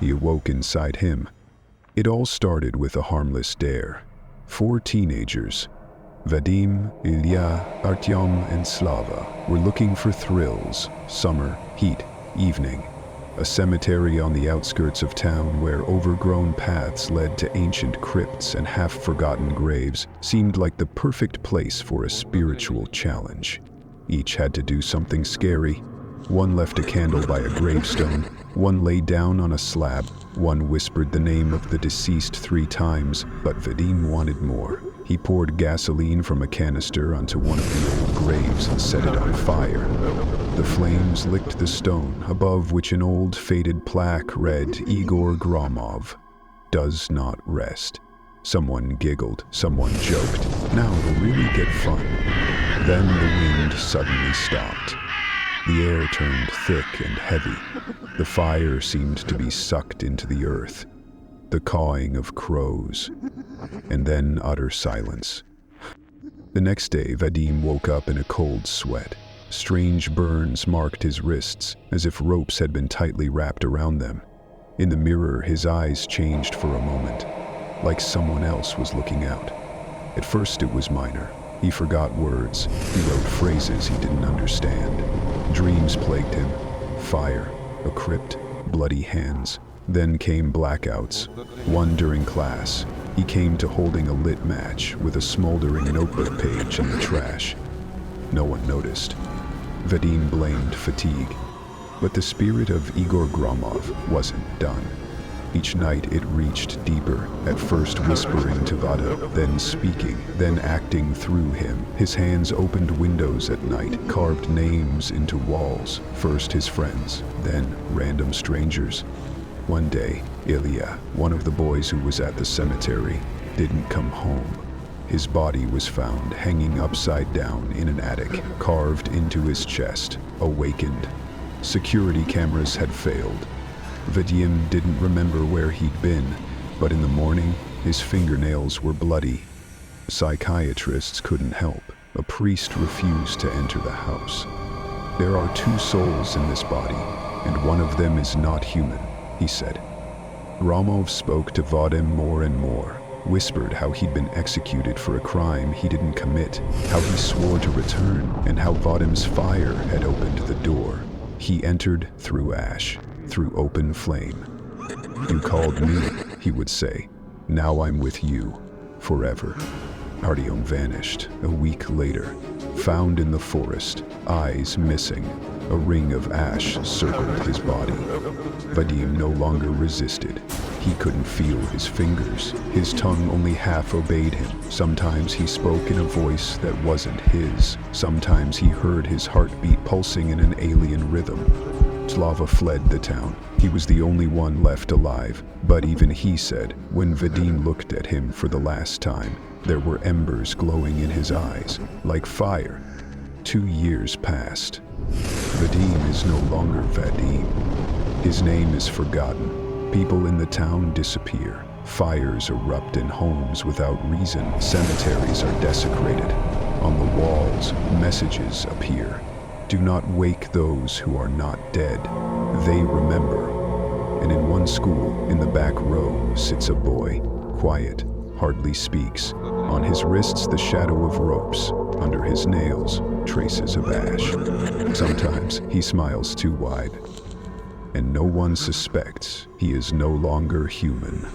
he awoke inside him. It all started with a harmless dare. 4 teenagers, Vadim, Ilya, Artyom, and Slava, were looking for thrills, summer, heat, evening. A cemetery on the outskirts of town where overgrown paths led to ancient crypts and half-forgotten graves seemed like the perfect place for a spiritual challenge. Each had to do something scary. One left a candle by a gravestone, one lay down on a slab, one whispered the name of the deceased 3 times, but Vadim wanted more. He poured gasoline from a canister onto one of the old graves and set it on fire. The flames licked the stone, above which an old faded plaque read, "Igor Gromov, does not rest." Someone giggled, someone joked. Now it'll really get fun. Then the wind suddenly stopped. The air turned thick and heavy. The fire seemed to be sucked into the earth. The cawing of crows, and then utter silence. The next day, Vadim woke up in a cold sweat. Strange burns marked his wrists, as if ropes had been tightly wrapped around them. In the mirror, his eyes changed for a moment, like someone else was looking out. At first it was minor. He forgot words. He wrote phrases he didn't understand. Dreams plagued him. Fire, a crypt, bloody hands. Then came blackouts. One during class. He came to holding a lit match with a smoldering notebook page in the trash. No one noticed. Vadim blamed fatigue. But the spirit of Igor Gromov wasn't done. Each night it reached deeper, at first whispering to Vadim, then speaking, then acting through him. His hands opened windows at night, carved names into walls, first his friends, then random strangers. One day, Ilya, one of the boys who was at the cemetery, didn't come home. His body was found hanging upside down in an attic, carved into his chest, awakened. Security cameras had failed. Vadim didn't remember where he'd been, but in the morning, his fingernails were bloody. Psychiatrists couldn't help. A priest refused to enter the house. "There are 2 souls in this body, and one of them is not human," he said. Gromov spoke to Vadim more and more, whispered how he'd been executed for a crime he didn't commit, how he swore to return, and how Vadim's fire had opened the door. He entered through ash, through open flame. "You called me," he would say. "Now I'm with you, forever." Artyom vanished a week later, found in the forest, eyes missing. A ring of ash circled his body. Vadim no longer resisted. He couldn't feel his fingers. His tongue only half obeyed him. Sometimes he spoke in a voice that wasn't his. Sometimes he heard his heartbeat pulsing in an alien rhythm. Slava fled the town. He was the only one left alive, but even he said, when Vadim looked at him for the last time, there were embers glowing in his eyes, like fire. 2 years passed. Vadim is no longer Vadim. His name is forgotten. People in the town disappear. Fires erupt in homes without reason. Cemeteries are desecrated. On the walls, messages appear. Do not wake those who are not dead. They remember. And in one school, in the back row, sits a boy, quiet, hardly speaks. On his wrists, the shadow of ropes. Under his nails, traces of ash. Sometimes he smiles too wide. And no one suspects he is no longer human.